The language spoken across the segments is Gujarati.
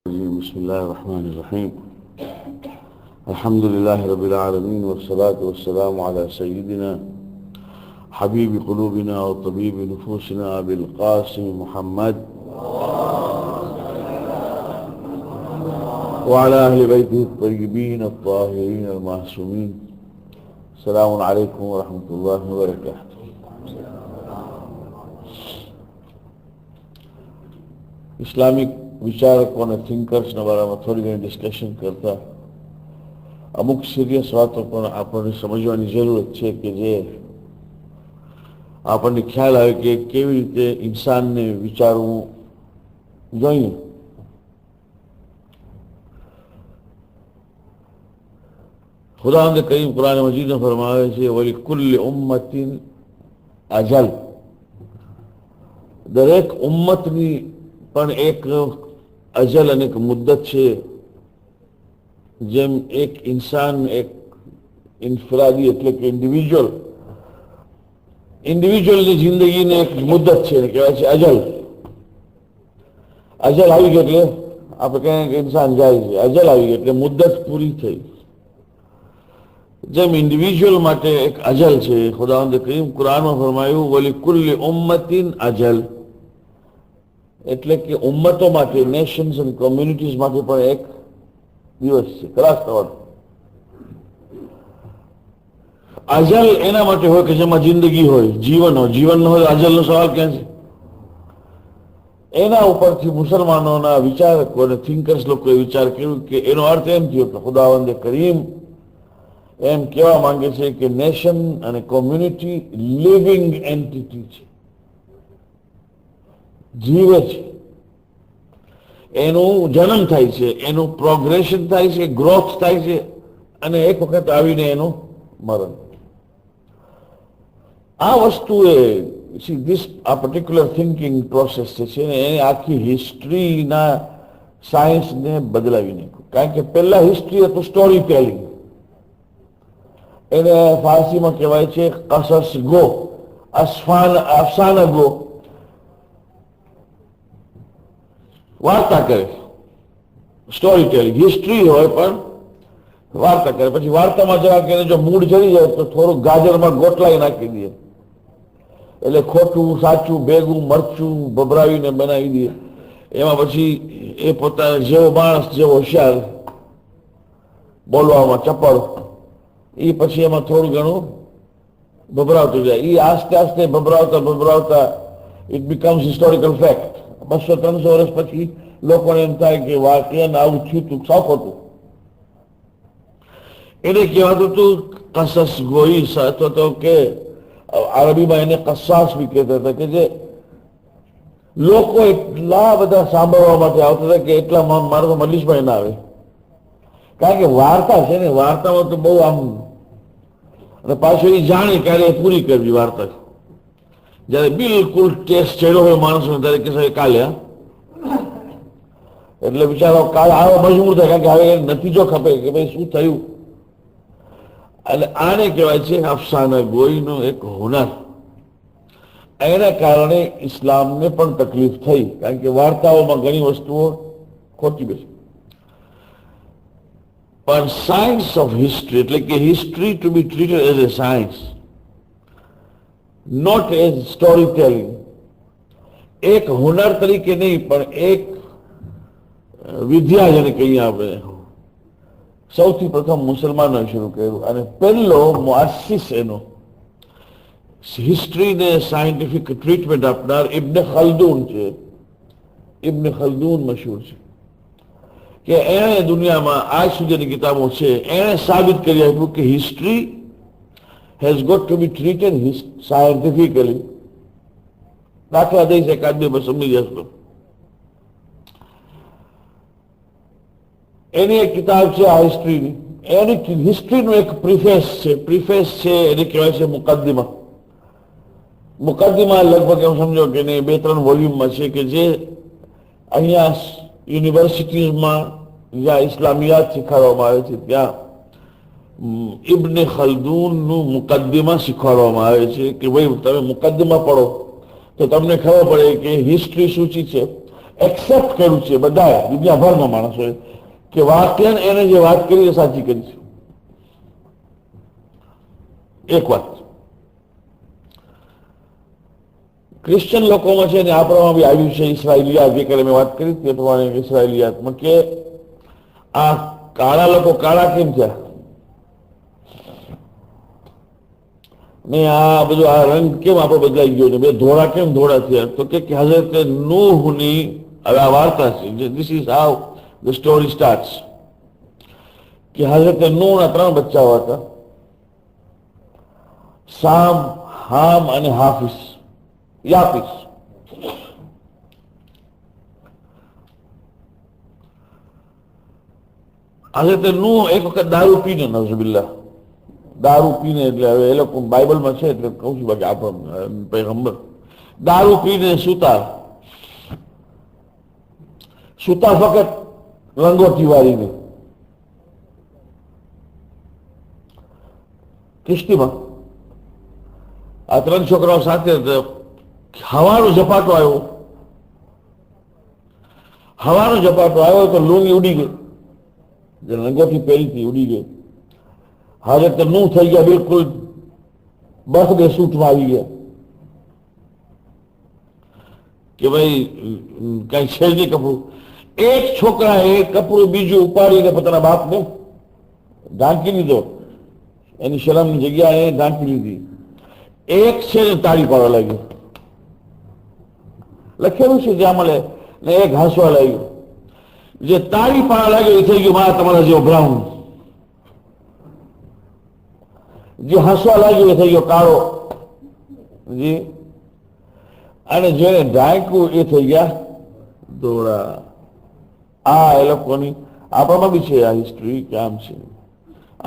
بسم الله الرحمن الرحيم. الحمد لله رب العالمين والصلاة والسلام على سيدنا حبيب قلوبنا وطبيب نفوسنا أبي القاسم محمد وعلى أهل بيته الطيبين الطاهرين المعصومين. السلام عليكم ورحمة الله وبركاته. ઇસ્લામિક વિચારકો અને થિંકર્સના બારામાં થોડી ઘણી ડિસ્કશન કરતા અમુક સિરિયસ વાતો પણ આપણને સમજવાની જરૂરત છે કે જે આપણને ખ્યાલ આવે કે કેવી રીતે ઇન્સાનને વિચારવું જોઈએ. ખુદાવંદ કરીમ કુરાન મજીદમાં ફરમાવે છે વલિકુલ્લિ ઉમ્મતિન અજલ, દરેક ઉમ્મતની પણ એક અજલ અને એક મુદ્દત છે. જેમ એક ઇન્સાન એક ઇન્ફરાદી એટલે કે ઇન્ડિવિજ્યુઅલની જિંદગીને એક મુદ્દત છે, કહેવાય છે અજલ. અજલ આવી ગઈ એટલે આપણે કહીએ કે ઇન્સાન જાય છે, અજલ આવી ગઈ એટલે મુદ્દત પૂરી થઈ. જેમ ઇન્ડિવિજ્યુઅલ માટે એક અજલ છે, ખુદાવંદ કરીમ કુરાનમાં ફરમાયું વલિકુલ્લિ ઉમ્મતિન અજલ, એટલે કે ઉમ્મતો માટે, નેશન્સ અને કોમ્યુનિટીઝ માટે પણ એક દિવસ છે, ખલાસ થવાનો. અજલ એના માટે હોય કે જેમાં જિંદગી હોય, જીવન હોય. જીવન ન હોય અજલનો સવાલ ક્યાં છે? એના ઉપરથી મુસલમાનોના વિચારકો અને થિંકર્સ લોકોએ વિચાર કર્યો કે એનો અર્થ એમ થયો કે ખુદાવંદે કરીમ એમ કહેવા માંગે છે કે નેશન અને કોમ્યુનિટી લિવિંગ એન્ટિટી છે, જીવે છે, એનું જન્મ થાય છે, એનું પ્રોગ્રેશન થાય છે, ગ્રોથ થાય છે, અને એક વખત આવીને એનું મરણ. આ વસ્તુએ આ પર્ટિક્યુલર થિંકિંગ પ્રોસેસ છે ને એ આખી હિસ્ટ્રીના સાયન્સને બદલાવી નાખ્યું. કારણ કે પહેલા હિસ્ટ્રી હતું સ્ટોરી ટેલિંગ, એને ફારસીમાં કહેવાય છે કસસ ગો, અફસાના ગો, વાર્તા કરે, સ્ટોરી ટેલિંગ. હિસ્ટ્રી હોય પણ વાર્તા કરે. પછી વાર્તામાં જરા કે જો મૂડ ચડી જાય તો થોડુંક ગાજરમાં ગોટલાઈ નાખી દે, એટલે ખોટું સાચું ભેગું મરચું ભભરાવીને બનાવી દે. એમાં પછી એ પોતાના જેવો માણસ જેવો હોશિયાર, બોલવામાં ચપળ, એ પછી એમાં થોડું ઘણું ભભરાવતું જાય. એ આસ્તે આસ્તે ભભરાવતા ઇટ બીકમ્સ હિસ્ટોરિકલ ફેક્ટ. 200-300 વર્ષ પછી લોકોને એમ થાય કે વાક્યને આવું થયું તું, સાવ ખોટું. એને કહેવાતું હતું કસસ ગોઈ, અથવા તો કે અરબીમાં એને કસાસ બી કહેતા હતા, કે જે લોકો એટલા બધા સાંભળવા માટે આવતા હતા કે એટલા મારે તો મજલિસમાં ના આવે. કારણ કે વાર્તા છે ને, વાર્તામાં તો બહુ આમ, અને પાછું એ જાણે ક્યારે એ પૂરી કરવી વાર્તા. જયારે બિલકુલ ટેસ્ટ ચડ્યો હોય માણસનો ત્યારે કે સાહેબ કાલે, એટલે બિચારો કાલે આવો મજબૂર થાય, કારણ કે હવે નતીજો ખપે કે ભાઈ શું થયું. અને આને કહેવાય છે અફસાના ગોઈનો એક હુનર. એના કારણે ઇસ્લામને પણ તકલીફ થઈ, કારણ કે વાર્તાઓમાં ઘણી વસ્તુઓ ખોટી બેસી. પણ સાયન્સ ઓફ હિસ્ટ્રી, એટલે કે history to be treated as a science, not as story telling, એક હુનર તરીકે નહીં પણ એક વિદ્યા જેને કહીએ આપણે, સૌથી પ્રથમ મુસલમાનોએ શરૂ કર્યું. અને પહેલો મુઆસિસ એનો હિસ્ટ્રીને સાયન્ટિફિક ટ્રીટમેન્ટ આપનાર ઇબ્ન ખલ્દૂન છે. ઇબ્ન ખલ્દૂન મશહૂર છે કે એણે દુનિયામાં આજ સુધીની કિતાબો છે, એણે સાબિત કરી આપ્યું કે history has got to be treated scientifically. દાખલા દઈશ એકાદ બે બસ સમજી જશો. એની એક કિતાબ છે આ હિસ્ટ્રીની. એની હિસ્ટ્રીનું એક પ્રિફેસ છે, એને કહેવાય છે મુકદ્દિમા. મુકદ્દિમા લગભગ એમ સમજો કે 2-3 વોલ્યુમમાં છે, કે જે અહીંયા યુનિવર્સિટીઝમાં જ્યાં ઇસ્લામિયાત શીખવાડવામાં આવે છે ત્યાં ઇબ્ન ખલ્દૂનનું મુકદ્દિમા શીખવાડવામાં આવે છે કે ભાઈ તમે મુકદ્દિમા પઢો તો તમને ખબર પડે કે હિસ્ટ્રી શું છે. એક્સેપ્ટ કર્યું છે બધાએ, દુનિયાભરમાં માણસોએ, કે વાક્ય એને જે વાત કરી એ સાચી કરી છે. એક વાત ક્રિશ્ચિયન લોકોમાં છે ને આપણામાં બી આવ્યું છે, ઇસરાયેલિયાત, જે કરે મેં વાત કરી તે પ્રમાણે ઇસરાયેલિયાતમાં, કે આ કાળા લોકો કાળા કેમ થયા ને આ બધું આ રંગ કેમ આપણો બદલાઈ ગયો ને બે ધોળા કેમ ધોળા થયા? તો કે હઝરત નૂહની હવે આ વાર્તા છે, this is how the story starts, કે હઝરત નૂહના 3 બચ્ચાઓ હતા, સામ, હામ અને યાફીસ. હઝરત નૂહ એક વખત દારૂ પીને, નઝબિલ્લાહ, દારૂ પીને, એટલે હવે એ લોકો બાઇબલમાં છે એટલે કહું છું, બાકી આપણે પૈગંબર દારૂ પીને સુતા ફક્ત રંગોથી વાળીને કિશ્તીમાં. આ 3 છોકરાઓ સાથે હવાનો ઝપાટો આવ્યો તો લુંગી ઉડી ગઈ, જે રંગોથી પહેરી હતી ઉડી ગઈ. હવે તો નૂહ થઈ ગયા બિલકુલ બર્થડે સૂટમાં આવી ગયા, કે ભાઈ કઈ છે નહીં કપડું. એક છોકરાએ કપડું બીજું ઉપાડીને પોતાના બાપને ઢાંકી લીધો, એની શરમની જગ્યાએ ઢાંકી લીધી. એક છે ને તાળી પાડવા લાગ્યો, લખેલું છે જ્યાં મળે ને. એક હસવા લાગ્યો, જે તાળી પાડવા લાગ્યો એ થઈ ગયું મારા તમારા જેવો બ્રાઉન, જે હસવા લાગ્યો એ થઈ ગયો કાળો જી, અને જેને ઢાંક્યું એ થઈ ગયા ધોળા. આ એ લોકોની આપણામાં બી છે આ હિસ્ટ્રી, કે આમ છે.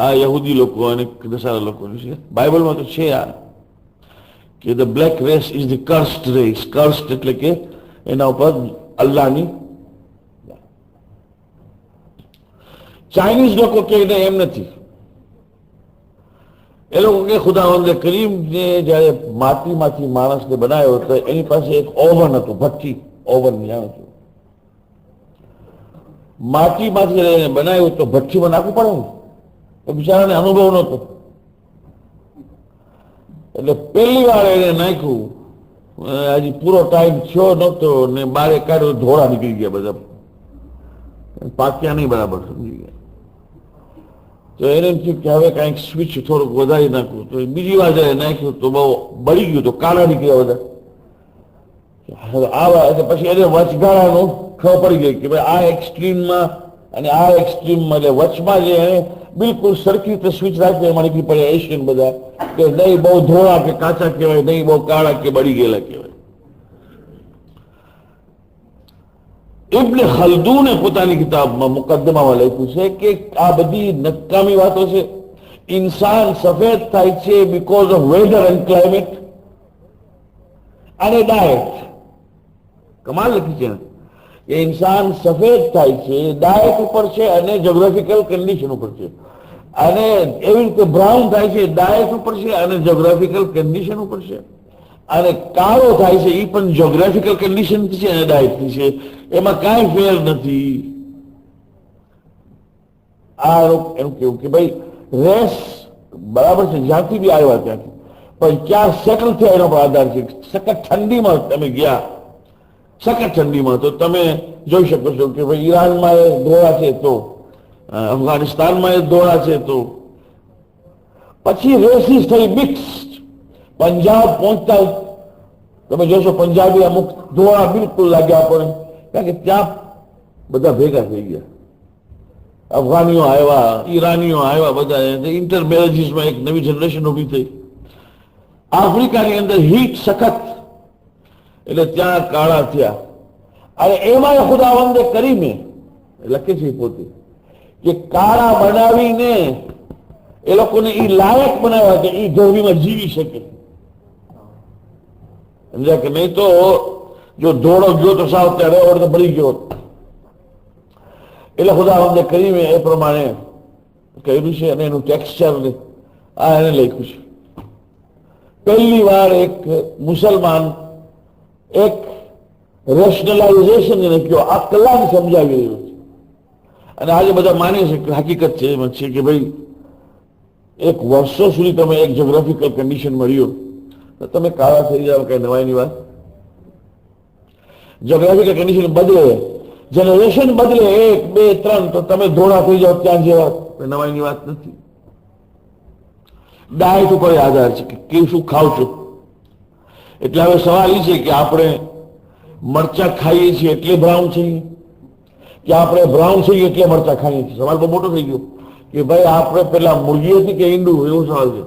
આ યહૂદી લોકો અને નસારા લોકોની છે, બાઇબલમાં તો છે આ, કે the black race is the cursed race. Cursed એટલે કે એના ઉપર અલ્લાહની. ચાઇનીઝ લોકો કે એમ નથી, એ લોકો કે ખુદાવંદે કરીમને જયારે માટીમાંથી માણસને બનાવ્યો તો એની પાસે એક ઓવન હતું, ભઠ્ઠી, ઓવન જાણો છો, માટીમાંથી એને બનાવ્યું તો ભઠ્ઠીમાં નાખવું પડે ને, તો બિચારાને અનુભવ નહોતો, એટલે પહેલી વાર એને નાખ્યું, હજી પૂરો ટાઈમ થયો નહોતો ને બારે કાઢ્યો, ધોળા નીકળી ગયા બધા, પાક્યા નહીં બરાબર, સમજી ગયા. તો એને એમ થયું કે હવે કાંઈક સ્વિચ થોડુંક વધારી નાખવું, તો બીજી વાર જયારે નાખ્યું તો બહુ બળી ગયું, તો કાળા નીકળ્યા બધા. પછી એને વચગાળાનું ખબર પડી ગઈ કે ભાઈ આ એક્સ્ટ્રીમમાં અને આ એક્સ્ટ્રીમમાં, એટલે વચમાં જે એને બિલકુલ સરખી રીતે સ્વિચ રાખી એમાં નીકળી પડે એશિયન બધા, કે નહીં બહુ ધોળા કે કાચા કહેવાય, નહીં બહુ કાળા કે બળી ગયેલા કહેવાય. ઇબ્ન ખલ્દૂને પોતાની કિતાબમાં મુકદ્દમામાં લખ્યું છે કે આ બધી નકામી વાતો છે. ઇન્સાન સફેદ થાય છે because of weather and climate અને ડાયટ. કમાલ લખી છે કે ઇન્સાન સફેદ થાય છે ડાયટ ઉપર છે અને જોગ્રાફિકલ કન્ડિશન ઉપર છે, અને એવી રીતે બ્રાઉન થાય છે ડાયટ ઉપર છે અને જોગ્રાફિકલ કન્ડિશન ઉપર છે, અને કાળો થાય છે એ પણ જોગ્રાફિકલ કન્ડિશનથી છે અને ડાયટથી છે, એમાં કાંઈ ફેર નથી. આ એમ કેવું કે ભાઈ રેસ બરાબર છે જ્યાંથી બી આવ્યા ત્યાંથી, પણ ક્યાં સેટલ થયા એનો પર આધાર છે. સખત ઠંડીમાં તમે ગયા, સખત ઠંડીમાં, તો તમે જોઈ શકો છો કે ભાઈ ઈરાનમાં એ ધોળા છે, તો અફઘાનિસ્તાનમાં એ ધોળા છે, તો પછી રેસીસ થઈ મિક્સ્ડ. પંજાબ પહોંચતા તમે જોશો પંજાબી અમુક ધોળા બિલકુલ લાગ્યા પડે, કારણ કે ત્યાં બધા ભેગા થઈ ગયા. અફઘાનીઓ આવ્યા, ઈરાનીઓ આવ્યા, બધા ઇન્ટરમેરેજીસમાં એક નવી જનરેશન ઉભી થઈ. આફ્રિકાની અંદર હીટ સખત, એટલે ત્યાં કાળા થયા. અને એમાં ખુદાવંદે કરીને લખે છે પોતે કે કાળા બનાવીને એ લોકોને એ લાયક બનાવ્યા કે એ ગરમીમાં જીવી શકે. સમજ્યા કે નહીં? તો જો ધોળો ગયો તો સાવ ત્યારે તો બળી ગયો. એટલે ખુદાવંદે કરીને એ પ્રમાણે કહ્યું છે, અને એનું ટેક્સચર આ એને લખ્યું છે. પહેલી વાર એક મુસલમાન એક રેશનલાઇઝેશન એને કયો, આ કલામ સમજાવી રહ્યું છે. અને આજે બધા માને છે કે હકીકત છે કે ભાઈ એક વર્ષો સુધી તમે એક જ્યોગ્રાફિકલ કન્ડિશન મળ્યો તો તમે કાળા થઈ જાવ, કઈ નવાઈની વાત. જ્યોગ્રાફિકલ કન્ડિશન બદલે, જનરેશન બદલે 1, 2, 3 તો તમે ધોળા થઈ જાવ ત્યાં જેવા, નવાઈની વાત નથી. ડાયટ ઉપર આધાર છે કે કેવું શું ખાવ છો. એટલે હવે સવાલ એ છે કે આપણે મરચા ખાઈએ છીએ એટલે બ્રાઉન છીએ કે આપણે બ્રાઉન છીએ એટલે મરચા ખાઈએ છીએ. સવાલ બહુ મોટો થઈ ગયો કે ભાઈ આપણે પેલા મુરગી હતી કે ઈંડું, એવો સવાલ છે.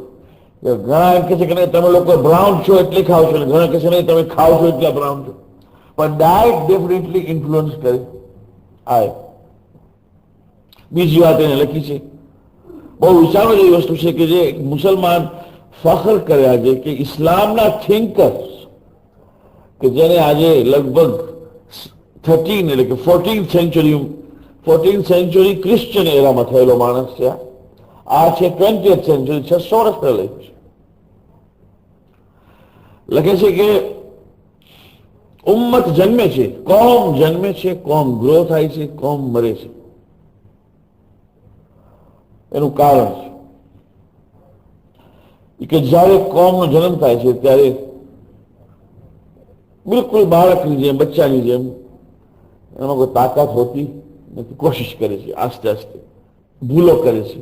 ઘણા એમ કે છે કે નહીં તમે લોકો બ્રાઉન છો એટલે ખાવ છો, ઘણા કહે છે નહીં તમે ખાવ છો એટલે બ્રાઉન છો. પણ ડાયટ ડેફિનેટલી ઇન્ફ્લુઅન્સ કરે. આ બીજી વાત એને લખી છે, બહુ વિચારવા જેવી વસ્તુ છે કે જે મુસલમાન ફખર કરે આજે કે ઇસ્લામના થિંકર્સ કે જેને આજે લગભગ 13 એટલે કે 14th સેન્ચુરી ક્રિશ્ચિયન એરામાં થયેલો માણસ છે. આ છે 20th સેન્ચુરી, 600 વર્ષ પહેલા છે. લખે છે કે ઉમ્મત જન્મે છે, કોમ જન્મે છે, કોમ ગ્રો થાય છે, કોમ મરે છે. એનું કારણ છે કે જ્યારે કોમનો જન્મ થાય છે ત્યારે બિલકુલ બાળકની જેમ, બચ્ચાની જેમ એમાં કોઈ તાકાત હોતી નથી. કોશિશ કરે છે, આસ્તે આસ્તે ભૂલો કરે છે,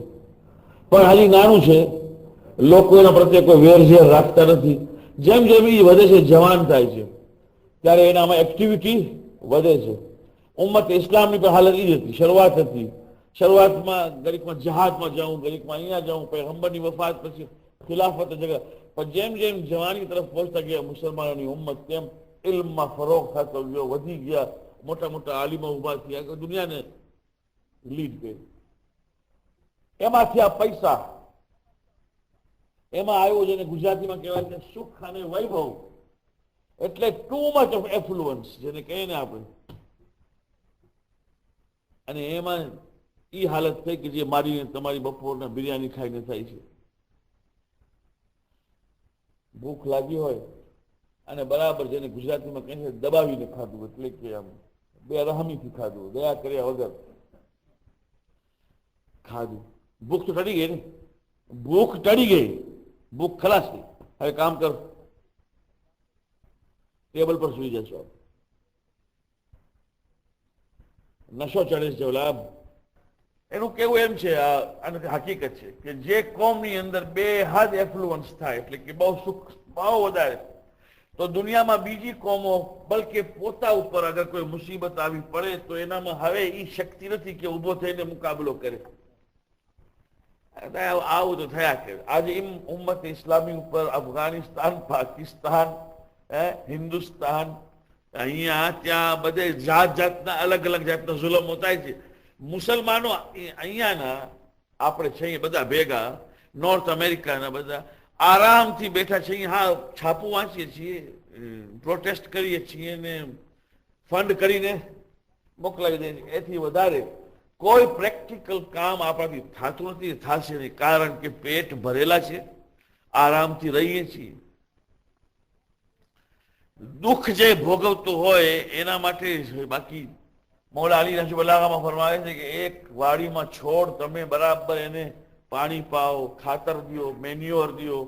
પણ હજી નાનું છે. લોકો એના પ્રત્યે કોઈ વેરઝેર રાખતા નથી. જેમ જેમ એ વધે છે, જવાન થાય છે, ત્યારે એનામાં એક્ટિવિટી વધે છે. ઉમ્મત ઇસ્લામની પણ હાલત એ જ હતી, શરૂઆત હતી. શરૂઆતમાં ગરીકમાં જહાદમાં જાઉં, ગરીકમાં અહીંયા જાઉં, પૈગંબરની વફાત પછી ખિલાફત જગા. પણ જેમ જેમ જવાની તરફ પહોંચતા ગયા મુસલમાનોની ઉમ્મત, તેમ ઇલ્મમાં ફરોગ થતો ગયો, વધી ગયા, મોટા મોટા આલિમો ઉભા થયા, દુનિયાને લીડ કરી. એમાંથી આ પૈસા એમાં આવ્યો જેને ગુજરાતીમાં કહેવાય છે સુખ અને વૈભવ, એટલે ટુ મચ ઓફ એફ્લુઅન્સ જેને કહીએ ને આપણે. અને એમાં એ હાલત થઈ કે જે મારી તમારી બપોરના બિરયાની ખાઈને થાય છે. ભૂખ લાગી હોય અને બરાબર જેને ગુજરાતીમાં કહે છે દબાવીને ખાધું, એટલે કે આમ બેરહમીથી ખાધું, દયા કર્યા વગર ખાધું. ભૂખ તો ટળી ગઈ ને, ભૂખ ટળી ગઈ, ભૂખ ખલાસ થઈ. હવે કામ કર, ટેબલ પર સુઈ જશો. નશો ચડે છે લાભ. એનું કેવું એમ છે, આનાથી હકીકત છે કે જે કોમની અંદર બે હદ એફ્લુઅન્સ થાય, એટલે કે બહુ સુખ બહુ વધારે, તો દુનિયામાં બીજી કોમો બલકે પોતા ઉપર અગર કોઈ મુસીબત આવી પડે તો એનામાં હવે એ શક્તિ નથી કે ઉભો થઈને મુકાબલો કરે. આવું તો થયા કરે. આજે ઉમ્મત ઇસ્લામી ઉપર અફઘાનિસ્તાન, પાકિસ્તાન, હિન્દુસ્તાન, અહીંયા ત્યાં બધે જાત જાતના અલગ અલગ જાતના જુલમો થાય છે. મુસલમાનો અહીંયાના આપણે છીએ બધા ભેગા, નોર્થ અમેરિકાના બધા આરામથી બેઠા છીએ. હા, છાપું વાંચીએ છીએ, પ્રોટેસ્ટ કરીએ છીએ ને ફંડ કરીને મોકલાવી દઈએ. એથી વધારે કોઈ પ્રેક્ટિકલ કામ આપણાથી થતું નથી, થશે નહીં. કારણ કે પેટ ભરેલા છે, આરામથી રહીએ છીએ. દુઃખ જે ભોગવતું હોય એના માટે બાકી મૌલા અલી નજબુલ્લાહમાં ફરમાવે છે કે એક વાડીમાં છોડ તમે બરાબર એને પાણી પાઓ, ખાતર દો, મેન્યુઅર દો,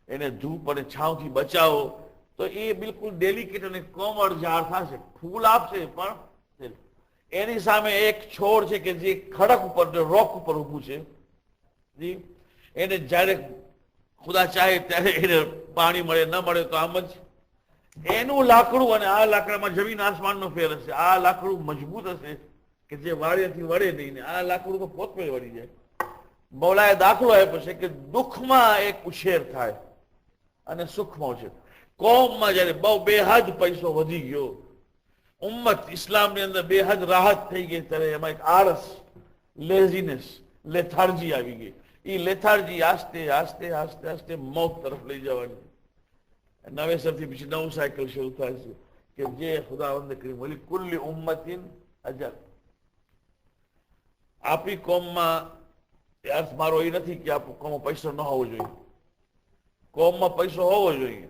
એને ધૂપ અને છાંવથી બચાવો તો એ બિલકુલ ડેલિકેટ અને કોમળ ઝાડ થશે, ફૂલ આપશે. પણ એની સામે એક છોડ છે કે જે ખડક ઉપર, રોક ઉપર ઊભું છે, એને જ્યારે ખુદા ચાહે ત્યારે એને પાણી મળે, ન મળે તો આમ જ. એનું લાકડું અને આ લાકડામાં જમીન આસમાનનો ફેર હશે. આ લાકડું મજબૂત હશે કે જે વાળેથી વળે નહીં, ને આ લાકડું તો પોતપે વળી જાય. મૌલાએ દાખલો આપ્યો છે કે દુઃખમાં એક ઉછેર થાય અને સુખમાં ઉછેર. કોમમાં જયારે બહુ બેહદ પૈસો વધી ગયો, ઉમ્મત ઇસ્લામની અંદર બેહદ રાહત થઈ ગઈ, ત્યારે એમાં એક આળસ, લેઝીનેસ, લેથાર્જી આવી ગઈ. એ લેથાર્જી આસ્તે આસ્તે આસ્તે આસ્તે મોત તરફ લઈ જવાની. નવેસરથી પછી નવું સાયકલ શરૂ થાય છે કે જે ખુદાવંદ કરી બોલી કુલ્લી ઉમ્મતિન અજલ. આપણી કોમમાં અર્થ મારો એ નથી કે આપણી કોમમાં પૈસો ન હોવો જોઈએ. કોમમાં પૈસો હોવો જોઈએ,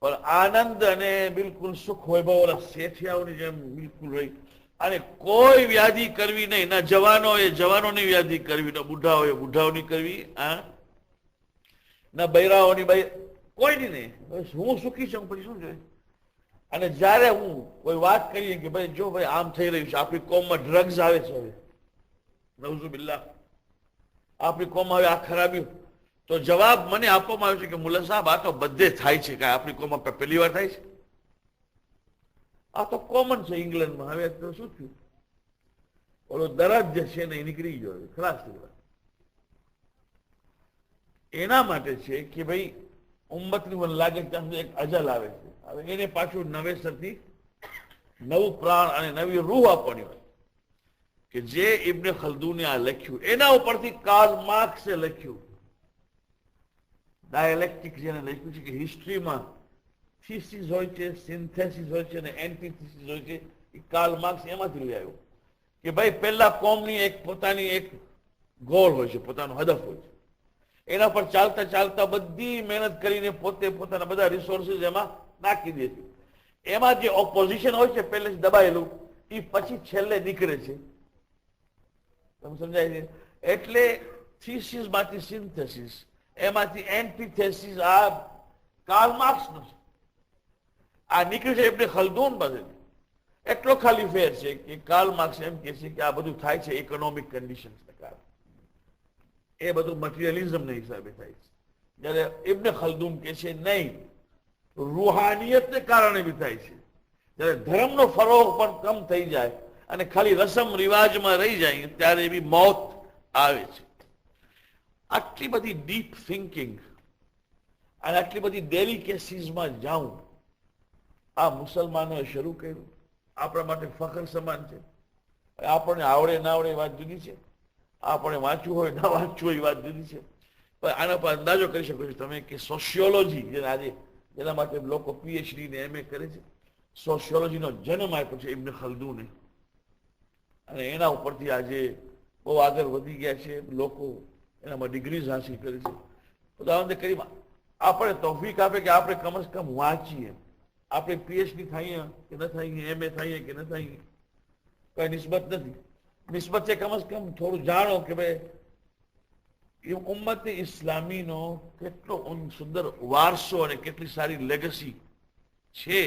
પણ આનંદ અને બિલકુલ સુખ વૈભવ ઓલા શેઠિયાઓની જેમ બિલકુલ રહી, અને કોઈ વ્યાધિ કરવી નહીં, ના જવાનોએ જવાનોની વ્યાધિ કરવી, ના બુઢાઓએ બુઢાઓની કરવી, ના બૈરાઓની કોઈની નહીં. બસ હું સુખી છું, પછી શું જોઈએ? અને જ્યારે હું કોઈ વાત કરીએ કે ભાઈ જો ભાઈ આમ થઈ રહ્યું છે, આપણી કોમમાં ડ્રગ્સ આવે છે, હવે નઉઝુબિલ્લાહ આપણી કોમમાં હવે આ ખરાબી, તો જવાબ મને આપવામાં આવ્યો છે કે મુલ્લા સાહેબ આ તો બધે થાય છે, કાંઈ આપણી કોમમાં પહેલી વાર થાય છે? આ તો કોમન છે ઇંગ્લેન્ડમાં. હવે તો શું થયું? ઓલો દરદ જે છે ને એ નીકળી ગયો, ખલાસ થઈ ગયો. એના માટે છે કે ભાઈ ઉમ્મતની મને લાગે ત્યાં સુધી એક અજલ આવે છે, હવે એને પાછું નવેસરથી નવું પ્રાણ અને નવી રૂહ આપવાની હોય, કે જે ઇબ્ને ખલ્દુને આ લખ્યું એના ઉપરથી કાર્લ માર્ક્સે લખ્યું, ડાયલેક્ટિક જેને લખ્યું છે કે હિસ્ટ્રીમાં થીસીસ હોય છે, સિન્થેસિસ હોય છે અને એન્ટીથીસીસ હોય છે, એ કાર્લ માર્ક્સ એમાંથી લઈ આવ્યો કે ભાઈ પહેલા કોમની એક પોતાની એક ગોલ હોય છે, પોતાનો હદફ હોય છે, એના પર ચાલતા ચાલતા બધી મહેનત કરીને પોતે પોતાના બધા રિસોર્સિસ એમાં નાખી દે છે. એમાં જે ઓપોઝિશન હોય છે પહેલેથી દબાયેલું, એ પછી છેલ્લે નીકળે છે. તમે સમજાય છે? એટલે થીસીસ માંથી સિન્થેસિસ, એમાંથી એન્ટીથેસિસ, આ કાર્લ માર્ક્સ નો છે, આ નીકળ્યું છે ઇબ્ને ખલ્દૂન પાસેથી. એટલો ખાલી ફેર છે કે કાર્લ માર્ક્સ એમ કહે છે કે આ બધું થાય છે ઇકોનોમિક કન્ડિશન્સને કારણે, એ બધું મટીરિયલિઝમને હિસાબે થાય છે. જ્યારે ઇબ્ને ખલ્દૂન કહે છે નહીં, રૂહાનિયતને કારણે બી થાય છે. જ્યારે ધર્મનો ફરોગ પણ કમ થઈ જાય અને ખાલી રસમ રિવાજમાં રહી જાય ત્યારે એવી મોત આવે છે. આટલી બધી ડીપ થિંકિંગ અને આટલી બધી ડેલિકેસીઝમાં જાઉં આ મુસલમાનોએ શરૂ કર્યું. આપણા માટે ફખર સમાન છે. આપણને આવડે ના આવડે એ વાત જુદી છે, આપણે વાંચવું હોય ના વાંચવું એ વાત જુદી છે. પણ આના પર અંદાજો કરી શકો છો તમે કે સોશિયોલોજી જેને આજે જેના માટે લોકો પીએચડી ને એમએ કરે છે, સોશિયોલોજીનો જન્મ આપ્યો છે ઇબ્ને ખલ્દૂને, અને એના ઉપરથી આજે બહુ આગળ વધી ગયા છે લોકો, એનામાં ડિગ્રીઝ હાંસિલ કરી છે. ઉદાહરણ તરીકે આપણે તૌફીક આપે કે આપણે કમ સે કમ વાંચીએ, આપણે પીએચડી થઈએ કે ન થઈએ, એમએ થઈએ કે ન થઈએ, કઈ નિસ્બત નથી. નિસ્બત છે કમ સે કમ થોડું જાણો કે ભાઈ એ ઉમ્મત ઇસ્લામીનો કેટલો સુંદર વારસો અને કેટલી સારી લેગસી છે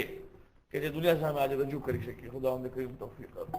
કે જે દુનિયા સામે આજે રજૂ કરી શકીએ. ખુદાવંદે કરીમ તૌફીક આપે.